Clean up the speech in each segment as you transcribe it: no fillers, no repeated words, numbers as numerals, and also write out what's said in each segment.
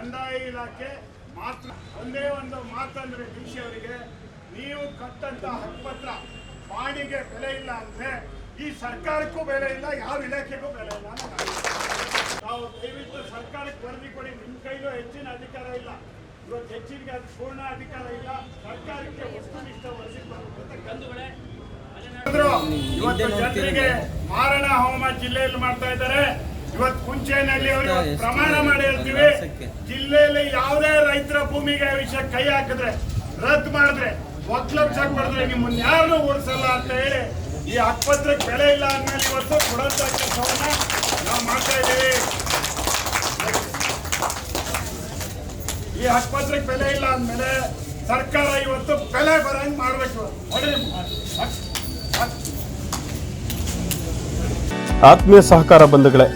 ಕಂದಾಯ ಇಲಾಖೆ ಮಾತ್ರ ಒಂದೇ ಒಂದು ಮಾತಂದ್ರೆ ಡಿಸಿ ಅವರಿಗೆ, ನೀವು ಕಟ್ಟಂತ ಹಕ್ಕುಪತ್ರ ಪಾಣಿಗೆ ಬೆಲೆ ಇಲ್ಲ ಅಂದ್ರೆ ಈ ಸರ್ಕಾರಕ್ಕೂ ಬೆಲೆ ಇಲ್ಲ, ಯಾವ ಇಲಾಖೆಗೂ ಬೆಲೆ ಇಲ್ಲ. ನಾವು ದಯವಿಟ್ಟು ಸರ್ಕಾರಕ್ಕೆ ವರದಿ ಕೊಡಿ. ನಿಮ್ಮ ಕೈಲೂ ಹೆಚ್ಚಿನ ಅಧಿಕಾರ ಇಲ್ಲ, ಇವತ್ತು ಹೆಚ್ಚಿನ ಪೂರ್ಣ ಅಧಿಕಾರ ಇಲ್ಲ. ಸರ್ಕಾರಕ್ಕೆ ವಸ್ತುನಿಷ್ಠ ವರದಿ ಇವತ್ತು ಜನರಿಗೆ ಮಾರಣ ಹೋಮ ಜಿಲ್ಲೆಯಲ್ಲಿ ಮಾಡ್ತಾ ಇದ್ದಾರೆ. ಇವತ್ತು ಕುಂಚೇನಹಳ್ಳಿ ಅವರಿಗೆ ಪ್ರಮಾಣ ಮಾಡಿ ಹೇಳ್ತೀವಿ, ಜಿಲ್ಲೆಯಲ್ಲಿ ಯಾವುದೇ ರೈತರ ಭೂಮಿಗೆ ವಿಷಯ ಕೈ ಹಾಕಿದ್ರೆ, ರದ್ದು ಮಾಡಿದ್ರೆ, ಒಕ್ಲಬ್ಸ್ ಮಾಡಿದ್ರೆ ನಿಮ್ಮನ್ನ ಯಾರನ್ನೂ ಓಡಿಸಲ್ಲ ಅಂತ ಹೇಳಿ ಈ ಹಕ್ಕುಪತ್ರಕ್ಕೆ ಬೆಲೆ ಇಲ್ಲ ಅಂದ್ಮೇಲೆ ಇವತ್ತು ಕೊಡುವಂತ ಕೆಲಸವನ್ನ ನಾವು ಮಾಡ್ತಾ ಇದ್ದೀವಿ. ಈ ಹಕ್ಕುಪತ್ರಕ್ಕೆ ಬೆಲೆ ಇಲ್ಲ ಅಂದ್ಮೇಲೆ ಸರ್ಕಾರ ಇವತ್ತು ಬೆಲೆ ಬರಂಗ್ ಮಾಡ್ಬೇಕು. ಆತ್ಮೀಯ ಸಹಕಾರ ಬಂಧುಗಳೇ,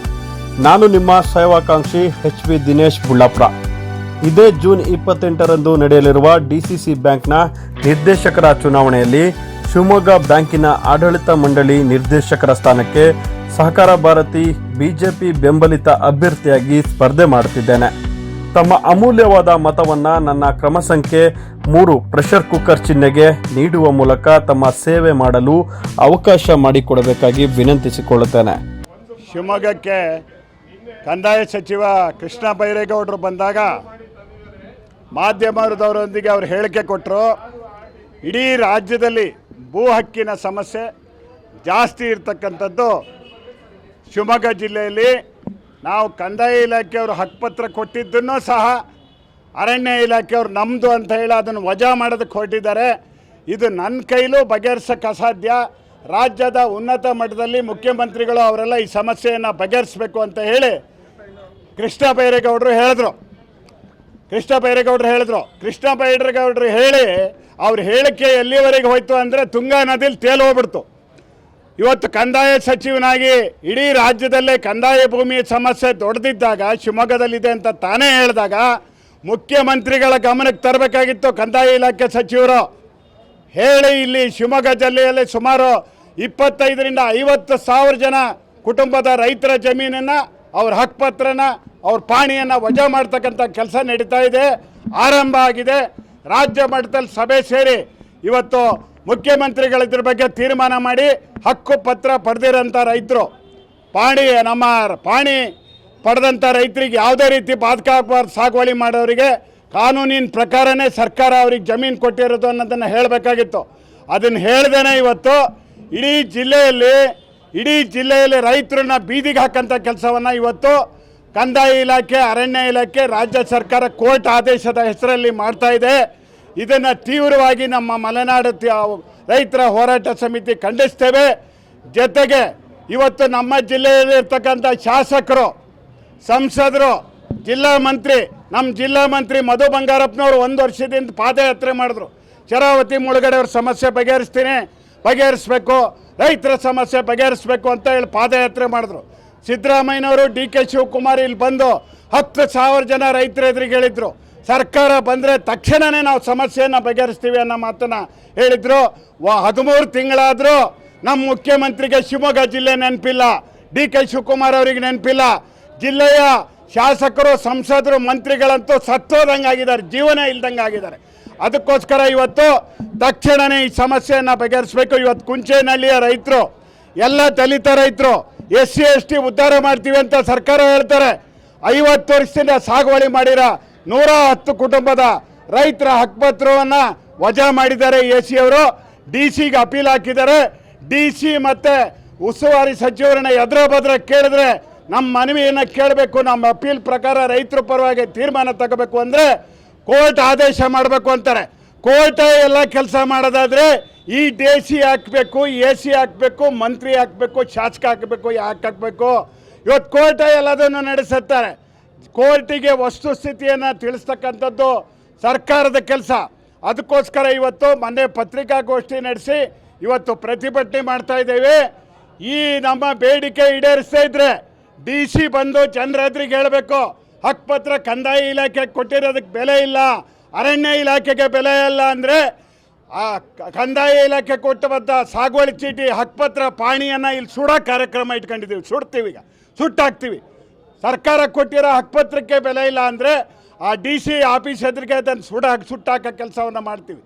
ನಾನು ನಿಮ್ಮ ಸೇವಾಕಾಂಕ್ಷಿ HB ದಿನೇಶ್ ಬುಳ್ಳಾಪುರ. ಇದೇ ಜೂನ್ 28ರಂದು ನಡೆಯಲಿರುವ DCC ಬ್ಯಾಂಕ್ನ ನಿರ್ದೇಶಕರ ಚುನಾವಣೆಯಲ್ಲಿ ಶಿವಮೊಗ್ಗ ಬ್ಯಾಂಕಿನ ಆಡಳಿತ ಮಂಡಳಿ ನಿರ್ದೇಶಕರ ಸ್ಥಾನಕ್ಕೆ ಸಹಕಾರ ಭಾರತಿ ಬಿಜೆಪಿ ಬೆಂಬಲಿತ ಅಭ್ಯರ್ಥಿಯಾಗಿ ಸ್ಪರ್ಧೆ ಮಾಡುತ್ತಿದ್ದೇನೆ. ತಮ್ಮ ಅಮೂಲ್ಯವಾದ ಮತವನ್ನು ನನ್ನ ಕ್ರಮ ಸಂಖ್ಯೆ 3 ಪ್ರೆಷರ್ ಕುಕ್ಕರ್ ಚಿಹ್ನೆಗೆ ನೀಡುವ ಮೂಲಕ ತಮ್ಮ ಸೇವೆ ಮಾಡಲು ಅವಕಾಶ ಮಾಡಿಕೊಡಬೇಕಾಗಿ ವಿನಂತಿಸಿಕೊಳ್ಳುತ್ತೇನೆ. ಶಿವಮೊಗ್ಗಕ್ಕೆ ಕಂದಾಯ ಸಚಿವ ಕೃಷ್ಣ ಬೈರೇಗೌಡರು ಬಂದಾಗ ಮಾಧ್ಯಮದವರೊಂದಿಗೆ ಅವರು ಹೇಳಿಕೆ ಕೊಟ್ಟರು. ಇಡೀ ರಾಜ್ಯದಲ್ಲಿ ಭೂ ಹಕ್ಕಿನ ಸಮಸ್ಯೆ ಜಾಸ್ತಿ ಇರ್ತಕ್ಕಂಥದ್ದು ಶಿವಮೊಗ್ಗ ಜಿಲ್ಲೆಯಲ್ಲಿ. ನಾವು ಕಂದಾಯ ಇಲಾಖೆಯವರು ಹಕ್ಕುಪತ್ರ ಕೊಟ್ಟಿದ್ದನ್ನು ಸಹ ಅರಣ್ಯ ಇಲಾಖೆಯವರು ನಮ್ಮದು ಅಂತ ಹೇಳಿ ಅದನ್ನು ವಜಾ ಮಾಡೋದಕ್ಕೆ ಹೊರಟಿದ್ದಾರೆ. ಇದು ನನ್ನ ಕೈಲೂ ಬಗೆಹರಿಸೋಕ್ಕೆ ಅಸಾಧ್ಯ. ರಾಜ್ಯದ ಉನ್ನತ ಮಟ್ಟದಲ್ಲಿ ಮುಖ್ಯಮಂತ್ರಿಗಳು ಅವರೆಲ್ಲ ಈ ಸಮಸ್ಯೆಯನ್ನು ಬಗೆಹರಿಸಬೇಕು ಅಂತ ಹೇಳಿ ಕೃಷ್ಣ ಬೈರೇಗೌಡರು ಹೇಳಿದ್ರು. ಕೃಷ್ಣ ಬೈರೇಗೌಡರು ಹೇಳಿ ಅವ್ರ ಹೇಳಿಕೆ ಎಲ್ಲಿವರೆಗೆ ಹೋಯ್ತು ಅಂದರೆ ತುಂಗಾ ನದಿಲಿ ತೇಲೋಗ್ಬಿಡ್ತು. ಇವತ್ತು ಕಂದಾಯ ಸಚಿವನಾಗಿ ಇಡೀ ರಾಜ್ಯದಲ್ಲೇ ಕಂದಾಯ ಭೂಮಿ ಸಮಸ್ಯೆ ದೊಡ್ಡದಿದ್ದಾಗ ಶಿವಮೊಗ್ಗದಲ್ಲಿದೆ ಅಂತ ತಾನೇ ಹೇಳಿದಾಗ ಮುಖ್ಯಮಂತ್ರಿಗಳ ಗಮನಕ್ಕೆ ತರಬೇಕಾಗಿತ್ತು ಕಂದಾಯ ಇಲಾಖೆ ಸಚಿವರು. ಹೇಳಿ ಇಲ್ಲಿ ಶಿವಮೊಗ್ಗ ಜಿಲ್ಲೆಯಲ್ಲಿ ಸುಮಾರು 25ರಿಂದ 50,000 ಜನ ಕುಟುಂಬದ ರೈತರ ಜಮೀನನ್ನು, ಅವ್ರ ಹಕ್ಕುಪತ್ರನ, ಅವ್ರ ಪಾಣಿಯನ್ನು ವಜಾ ಮಾಡ್ತಕ್ಕಂಥ ಕೆಲಸ ನಡೀತಾ ಇದೆ, ಆರಂಭ ಆಗಿದೆ. ರಾಜ್ಯ ಮಟ್ಟದಲ್ಲಿ ಸಭೆ ಸೇರಿ ಇವತ್ತು ಮುಖ್ಯಮಂತ್ರಿಗಳು ಇದ್ರ ಬಗ್ಗೆ ತೀರ್ಮಾನ ಮಾಡಿ ಹಕ್ಕುಪತ್ರ ಪಡೆದಿರೋಂಥ ರೈತರು, ನಮ್ಮ ಪಾಣಿ ಪಡೆದಂಥ ರೈತರಿಗೆ ಯಾವುದೇ ರೀತಿ ಬಾಧಕ ಆಗಬಾರ್ದು. ಸಾಗುವಳಿ ಮಾಡೋರಿಗೆ ಕಾನೂನಿನ ಪ್ರಕಾರನೇ ಸರ್ಕಾರ ಅವ್ರಿಗೆ ಜಮೀನು ಕೊಟ್ಟಿರೋದು ಅನ್ನೋದನ್ನು ಹೇಳಬೇಕಾಗಿತ್ತು. ಅದನ್ನು ಹೇಳ್ದೇನೆ ಇವತ್ತು ಇಡೀ ಜಿಲ್ಲೆಯಲ್ಲಿ ರೈತರನ್ನ ಬೀದಿಗೆ ಹಾಕಂಥ ಕೆಲಸವನ್ನು ಇವತ್ತು ಕಂದಾಯ ಇಲಾಖೆ, ಅರಣ್ಯ ಇಲಾಖೆ, ರಾಜ್ಯ ಸರ್ಕಾರ ಕೋರ್ಟ್ ಆದೇಶದ ಹೆಸರಲ್ಲಿ ಮಾಡ್ತಾ ಇದೆ. ಇದನ್ನು ತೀವ್ರವಾಗಿ ನಮ್ಮ ಮಲೆನಾಡು ರೈತರ ಹೋರಾಟ ಸಮಿತಿ ಖಂಡಿಸ್ತೇವೆ. ಜೊತೆಗೆ ಇವತ್ತು ನಮ್ಮ ಜಿಲ್ಲೆಯಲ್ಲಿ ಇರ್ತಕ್ಕಂಥ ಶಾಸಕರು, ಸಂಸದರು, ನಮ್ಮ ಜಿಲ್ಲಾ ಮಂತ್ರಿ ಮಧು ಬಂಗಾರಪ್ಪನವರು 1 ವರ್ಷದಿಂದ ಪಾದಯಾತ್ರೆ ಮಾಡಿದ್ರು. ಶರಾವತಿ ಮುಳುಗಡೆ ಅವ್ರ ಸಮಸ್ಯೆ ಬಗೆಹರಿಸಬೇಕು, ರೈತರ ಸಮಸ್ಯೆ ಬಗೆಹರಿಸಬೇಕು ಅಂತ ಹೇಳಿ ಪಾದಯಾತ್ರೆ ಮಾಡಿದ್ರು. ಸಿದ್ದರಾಮಯ್ಯನವರು DK ಶಿವಕುಮಾರ್ ಇಲ್ಲಿ ಬಂದು 10,000 ಜನ ರೈತರ ಎದುರಿಗೆ ಹೇಳಿದರು, ಸರ್ಕಾರ ಬಂದರೆ ತಕ್ಷಣವೇ ನಾವು ಸಮಸ್ಯೆಯನ್ನು ಬಗೆಹರಿಸ್ತೀವಿ ಅನ್ನೋ ಮಾತನ್ನು ಹೇಳಿದರು. 13 ತಿಂಗಳಾದರೂ ನಮ್ಮ ಮುಖ್ಯಮಂತ್ರಿಗೆ ಶಿವಮೊಗ್ಗ ಜಿಲ್ಲೆ ನೆನಪಿಲ್ಲ, DK ಶಿವಕುಮಾರ್ ಅವರಿಗೆ ನೆನಪಿಲ್ಲ. ಜಿಲ್ಲೆಯ ಶಾಸಕರು, ಸಂಸದರು, ಮಂತ್ರಿಗಳಂತೂ ಸತ್ತೋದಂಗಾಗಿದ್ದಾರೆ, ಜೀವನ ಇಲ್ದಂಗೆ ಆಗಿದ್ದಾರೆ. ಅದಕ್ಕೋಸ್ಕರ ಇವತ್ತು ತಕ್ಷಣವೇ ಈ ಸಮಸ್ಯೆಯನ್ನು ಬಗೆಹರಿಸಬೇಕು. ಇವತ್ತು ಕುಂಚೇನಹಳ್ಳಿಯ ರೈತರು, ಎಲ್ಲ ದಲಿತ ರೈತರು, SC ST ಉದ್ಧಾರ ಮಾಡ್ತೀವಿ ಅಂತ ಸರ್ಕಾರ ಹೇಳ್ತಾರೆ. 50 ವರ್ಷದಿಂದ ಸಾಗುವಳಿ ಮಾಡಿರೋ 110 ಕುಟುಂಬದ ರೈತರ ಹಕ್ಕುಪತ್ರವನ್ನು ವಜಾ ಮಾಡಿದ್ದಾರೆ AC ಅವರು. DCಗೆ ಅಪೀಲ್ ಹಾಕಿದ್ದಾರೆ. DC ಮತ್ತು ಉಸ್ತುವಾರಿ ಸಚಿವರನ್ನ ಎದುರ ಬದ್ರ ಕೇಳಿದ್ರೆ ನಮ್ಮ ಮನವಿಯನ್ನು ಕೇಳಬೇಕು, ನಮ್ಮ ಅಪೀಲ್ ಪ್ರಕಾರ ರೈತರ ಪರವಾಗಿ ತೀರ್ಮಾನ ತಗೋಬೇಕು ಅಂದರೆ ಕೋರ್ಟ್ ಆದೇಶ ಮಾಡಬೇಕು ಅಂತಾರೆ. ಕೋರ್ಟ್ ಎಲ್ಲ ಕೆಲಸ ಮಾಡೋದಾದರೆ ಈ DC ಹಾಕಬೇಕು, AC ಹಾಕಬೇಕು, ಮಂತ್ರಿ ಹಾಕಬೇಕು, ಶಾಸಕ ಹಾಕಬೇಕು, ಯಾಕೆ ಹಾಕಬೇಕು? ಇವತ್ತು ಕೋರ್ಟ್ ಎಲ್ಲದನ್ನು ನಡೆಸುತ್ತಾರೆ. ಕೋರ್ಟಿಗೆ ವಸ್ತುಸ್ಥಿತಿಯನ್ನು ತಿಳಿಸ್ತಕ್ಕಂಥದ್ದು ಸರ್ಕಾರದ ಕೆಲಸ. ಅದಕ್ಕೋಸ್ಕರ ಇವತ್ತು ಮೊನ್ನೆ ಪತ್ರಿಕಾಗೋಷ್ಠಿ ನಡೆಸಿ ಇವತ್ತು ಪ್ರತಿಭಟನೆ ಮಾಡ್ತಾ ಇದ್ದೇವೆ. ಈ ನಮ್ಮ ಬೇಡಿಕೆ ಈಡೇರಿಸ್ತಾ ಇದ್ರೆ DC ಬಂದು ಜನರ ಎದುರಿಗೆ ಹೇಳಬೇಕು, ಹಕ್ಕುಪತ್ರ ಕಂದಾಯ ಇಲಾಖೆಗೆ ಕೊಟ್ಟಿರೋದಕ್ಕೆ ಬೆಲೆ ಇಲ್ಲ, ಅರಣ್ಯ ಇಲಾಖೆಗೆ ಬೆಲೆ ಇಲ್ಲ ಅಂದರೆ ಆ ಕಂದಾಯ ಇಲಾಖೆ ಕೊಟ್ಟಬದ್ದ ಸಾಗುವಳಿ ಚೀಟಿ, ಹಕ್ಕುಪತ್ರ, ಪಾಣಿಯನ್ನು ಇಲ್ಲಿ ಸುಡೋ ಕಾರ್ಯಕ್ರಮ ಇಟ್ಕೊಂಡಿದ್ದೀವಿ. ಸುಡ್ತೀವಿ, ಈಗ ಸುಟ್ಟಾಕ್ತೀವಿ. ಸರ್ಕಾರ ಕೊಟ್ಟಿರೋ ಹಕ್ಕುಪತ್ರಕ್ಕೆ ಬೆಲೆ ಇಲ್ಲ ಅಂದರೆ ಆ ಡಿ ಸಿ ಆಫೀಸ್ ಎದುರಿಗೆ ಅದನ್ನು ಸುಟ್ಟಾಕೋ ಕೆಲಸವನ್ನು ಮಾಡ್ತೀವಿ.